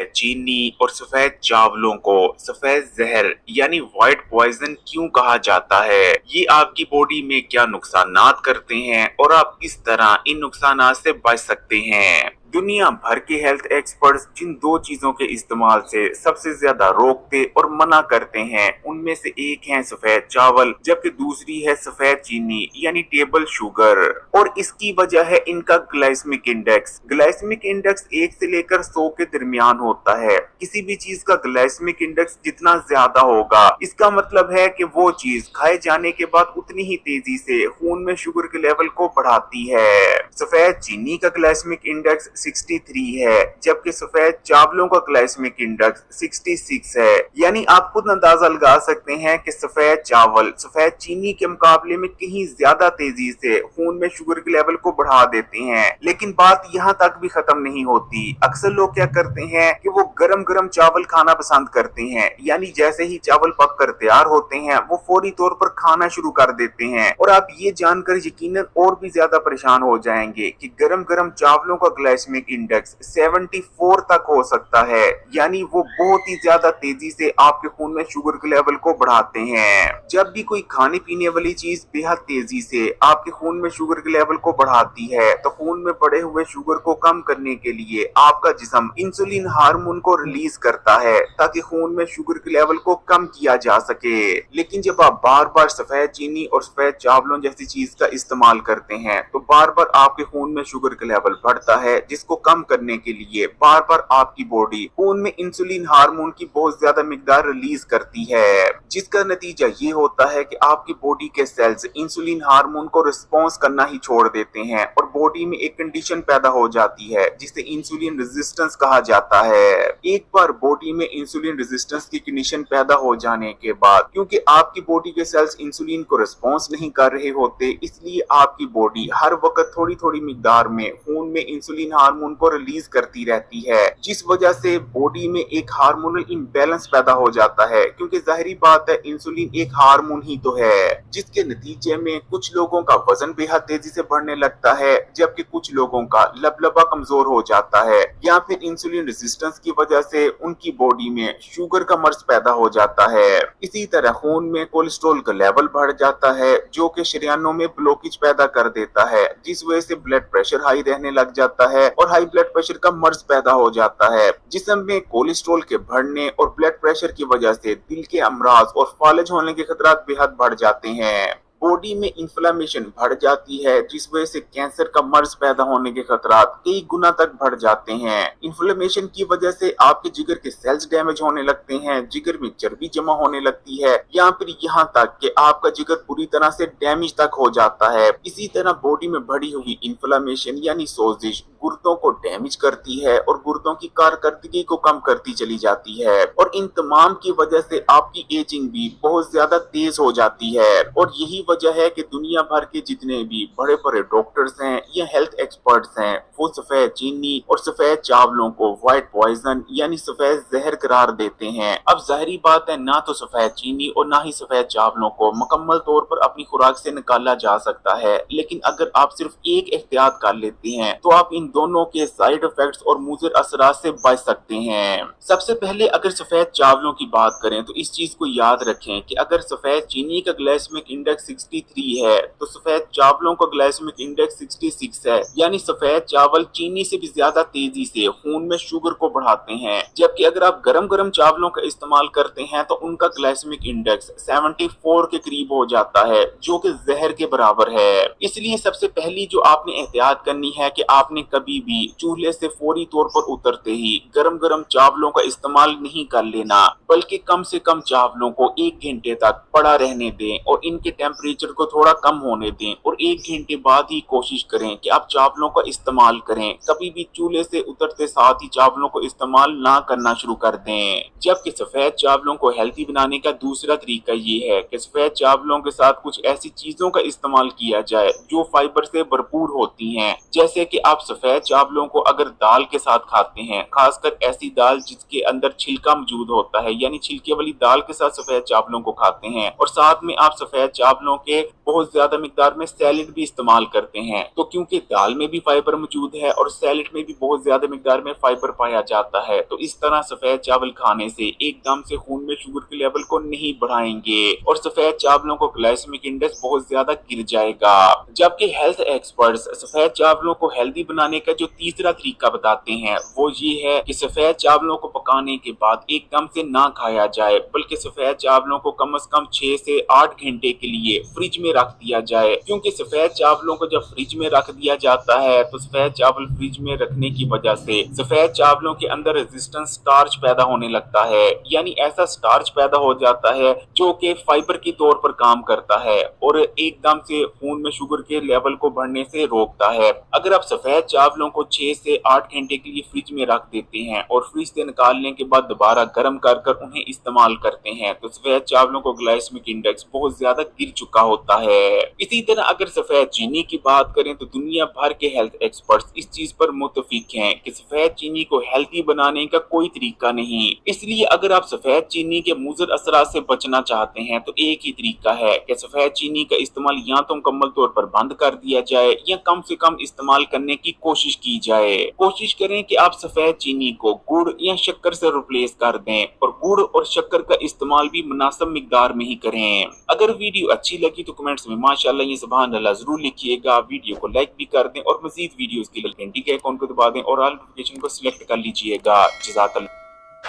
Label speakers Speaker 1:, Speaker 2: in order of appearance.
Speaker 1: चीनी और सफेद चावलों को सफेद जहर यानी व्हाइट पॉइजन क्यों कहा जाता है? ये आपकी बॉडी में क्या नुकसानात करते हैं और आप किस तरह इन नुकसानात से बच सकते हैं? दुनिया भर के हेल्थ एक्सपर्ट्स जिन दो चीजों के इस्तेमाल से सबसे ज्यादा रोकते और मना करते हैं उनमें से एक है सफेद चावल, जबकि दूसरी है सफेद चीनी यानी टेबल शुगर। और इसकी वजह है इनका ग्लाइसेमिक इंडेक्स। ग्लाइसेमिक इंडेक्स 1 से लेकर 100 के दरमियान होता है। किसी भी चीज का ग्लाइसेमिक इंडेक्स जितना ज्यादा होगा, इसका मतलब है कि वो चीज खाए जाने के बाद उतनी ही तेजी से खून में शुगर के लेवल को बढ़ाती है। सफेद चीनी का ग्लाइसेमिक इंडेक्स 63 है, जबकि सफेद चावलों का ग्लाइसेमिक इंडेक्स 66 है। यानी आप खुद अंदाजा लगा सकते हैं कि सफेद चावल सफेद चीनी के मुकाबले में कहीं ज्यादा तेजी से खून में शुगर के लेवल को बढ़ा देते हैं। लेकिन बात यहाँ तक भी खत्म नहीं होती। अक्सर लोग क्या करते हैं कि वो गरम गरम चावल खाना पसंद करते हैं, यानी जैसे ही चावल पक कर तैयार होते हैं वो फौरी तौर पर खाना शुरू कर देते हैं। और आप ये जानकर यकीनन और भी ज्यादा परेशान हो जाएंगे कि गरम गरम चावलों का ग्लाइसेमिक इंडेक्स 74 तक हो सकता है। यानी वो बहुत ही ज्यादा तेजी से आपके खून में शुगर के लेवल को बढ़ाते हैं। जब भी कोई खाने पीने वाली चीज बेहद तेजी से आपके खून में शुगर के लेवल को बढ़ाती है, तो खून में बढ़े हुए शुगर को कम करने के लिए आपका जिस्म इंसुलिन हार्मोन को रिलीज करता है ताकि खून में शुगर के लेवल को कम किया जा सके। लेकिन जब आप बार बार सफेद चीनी और सफेद चावलों जैसी चीज का इस्तेमाल करते हैं तो बार बार आपके खून में शुगर का लेवल बढ़ता है, जिसको कम करने के लिए बार बार आपकी बॉडी खून में इंसुलिन हार्मोन की बहुत ज्यादा मिकदार रिलीज करती है, जिसका नतीजा ये होता है कि आपकी बॉडी के सेल्स इंसुलिन हार्मोन को रिस्पॉन्स करना ही छोड़ देते हैं और बॉडी में एक कंडीशन पैदा हो जाती है जिसे इंसुलिन रेजिस्टेंस कहा जाता है। एक बार बॉडी में इंसुलिन रेजिस्टेंस की कंडीशन पैदा हो जाने के बाद, क्योंकि आपकी बॉडी के सेल्स इंसुलिन को रिस्पॉन्स नहीं कर रहे होते, इसलिए आपकी बॉडी हर वक्त थोड़ी थोड़ी मिकदार में खून में इंसुलिन हार्मोन को रिलीज करती रहती है, जिस वजह से बॉडी में एक हार्मोनल इम्बैलेंस पैदा हो जाता है। क्योंकि जाहिर बात है इंसुलिन एक हार्मोन ही तो है, जिसके नतीजे में कुछ लोगों का वजन बेहद तेजी से बढ़ने लगता है, जबकि कुछ लोगों का लबलबा कमजोर हो जाता है, या फिर इंसुलिन रेजिस्टेंस की वजह से उनकी बॉडी में शुगर का मर्ज पैदा हो जाता है। इसी तरह खून में कोलेस्ट्रॉल का लेवल बढ़ जाता है, जो कि शरीयानों में ब्लॉकेज पैदा कर देता है, जिस वजह से ब्लड प्रेशर हाई रहने लग जाता है और हाई ब्लड प्रेशर का मर्ज पैदा हो जाता है। जिस्म में कोलेस्ट्रॉल के बढ़ने और ब्लड प्रेशर की वजह से दिल के अमराज और फालिज होने के खतरात बेहद बढ़ जाते हैं। बॉडी में इन्फ्लेमेशन बढ़ जाती है, जिस वजह से कैंसर का मर्ज पैदा होने के खतरात कई गुना तक बढ़ जाते हैं। इन्फ्लेमेशन की वजह से आपके जिगर के सेल्स डैमेज होने लगते हैं, जिगर में चर्बी जमा होने लगती है, या फिर यहाँ तक कि आपका जिगर पूरी तरह से डैमेज तक हो जाता है। इसी तरह बॉडी में बढ़ी हुई इन्फ्लेमेशन यानी सोजिश गुर्दों को डैमेज करती है और गुर्दों की कारकर्दगी को कम करती चली जाती है, और इन तमाम की वजह से आपकी एजिंग भी बहुत ज्यादा तेज हो जाती है। और यही वजह है कि दुनिया भर के जितने भी बड़े बड़े डॉक्टर्स हैं या हेल्थ एक्सपर्ट्स हैं, वो सफेद चीनी और सफेद चावलों को व्हाइट पॉइजन यानी सफेद जहर करार देते हैं। अब जाहिर बात है, ना तो सफेद चीनी और ना ही सफेद चावलों को मुकम्मल तौर पर अपनी खुराक से निकाला जा सकता है, लेकिन अगर आप सिर्फ एक एहतियात कर लेते हैं तो आप इन दोनों के साइड इफेक्ट्स और मुज़र असरात से बच सकते हैं। सबसे पहले अगर सफेद चावलों की बात करें तो इस चीज को याद रखें कि अगर सफेद चीनी का ग्लाइसेमिक इंडेक्स 63 है तो सफेद चावलों का ग्लाइसेमिक इंडेक्स 66 है, यानी सफेद चावल चीनी से भी ज्यादा तेजी से खून में शुगर को बढ़ाते हैं। जबकि अगर आप गरम गरम चावलों का इस्तेमाल करते हैं तो उनका ग्लाइसेमिक इंडेक्स 74 के करीब हो जाता है, जो कि जहर के बराबर है। इसलिए सबसे पहली जो आपने एहतियात करनी है कि आपने कभी भी चूल्हे से फौरी तौर पर उतरते ही गरम गरम चावलों का इस्तेमाल नहीं कर लेना, बल्कि कम से कम चावलों को 1 घंटे तक पड़ा रहने दें और इनके टेम्परेचर को थोड़ा कम होने दें, और 1 घंटे बाद ही कोशिश करें कि आप चावलों का इस्तेमाल करें। कभी भी चूल्हे से उतरते साथ ही चावलों को इस्तेमाल ना करना शुरू कर दें। जबकि सफेद चावलों को हेल्थी बनाने का दूसरा तरीका ये है कि सफेद चावलों के साथ कुछ ऐसी चीजों का इस्तेमाल किया जाए जो फाइबर से भरपूर होती हैं। जैसे कि आप सफेद चावलों को अगर दाल के साथ खाते हैं, खासकर ऐसी दाल जिसके अंदर छिलका मौजूद होता है, यानी छिलके वाली दाल के साथ सफेद चावलों को खाते हैं, और साथ में आप सफेद चावलों चावलों के बहुत ज्यादा मिकदार में सैलेड भी इस्तेमाल करते हैं। तो क्योंकि दाल में भी फाइबर मौजूद है और सैलेड में भी बहुत ज्यादा मिकदार में फाइबर पाया जाता है, तो इस तरह सफेद चावल खाने से एकदम से खून में शुगर के लेवल को नहीं बढ़ाएंगे और सफेद चावलों को ग्लाइसेमिक इंडेक्स बहुत ज्यादा गिर जाएगा। जबकि हेल्थ एक्सपर्ट्स सफेद चावलों को हेल्दी बनाने का जो तीसरा तरीका बताते हैं वो ये है कि सफेद चावलों को पकाने के बाद एकदम से ना खाया जाए, बल्कि सफेद चावलों को कम से कम 6 से 8 घंटे के लिए फ्रिज में रख दिया जाए। क्योंकि सफेद चावलों को जब फ्रिज में रख दिया जाता है तो सफेद चावल फ्रिज में रखने की वजह से सफेद चावलों के अंदर रेजिस्टेंस स्टार्च पैदा होने लगता है, यानी ऐसा स्टार्च पैदा हो जाता है जो कि फाइबर के तौर पर काम करता है और एकदम से खून में शुगर के लेवल को बढ़ने से रोकता है। अगर आप सफेद चावलों को 6 से 8 घंटे के लिए फ्रिज में रख देते हैं और फ्रिज से निकालने के बाद दोबारा गर्म कर उन्हें इस्तेमाल करते हैं तो सफेद चावलों को ग्लाइसेमिक इंडेक्स बहुत ज्यादा गिर चुका होता है। इसी तरह अगर सफेद चीनी की बात करें तो दुनिया भर के हेल्थ एक्सपर्ट्स इस चीज पर मुत्तफिक हैं कि सफेद चीनी को हेल्थी बनाने का कोई तरीका नहीं। इसलिए अगर आप सफेद चीनी के मुज़र असरात से बचना चाहते हैं तो एक ही तरीका है कि सफेद चीनी का इस्तेमाल या तो मुकम्मल तौर पर बंद कर दिया जाए या कम से कम इस्तेमाल करने की कोशिश की जाए। कोशिश करें कि आप सफेद चीनी को गुड़ या शक्कर से रिप्लेस कर दें और गुड़ और शक्कर का इस्तेमाल भी मुनासिब मिकदार में ही करें। अगर वीडियो अच्छी लगी तो कमेंट्स में माशाल्लाह ये सुभान अल्लाह जरूर लिखिएगा। वीडियो को लाइक भी कर दें और मजीद वीडियोस के लिए घंटी के आइकॉन को दबा दें और ऑल नोटिफिकेशन को सिलेक्ट कर लीजिएगा। जज़ाकल्लाह।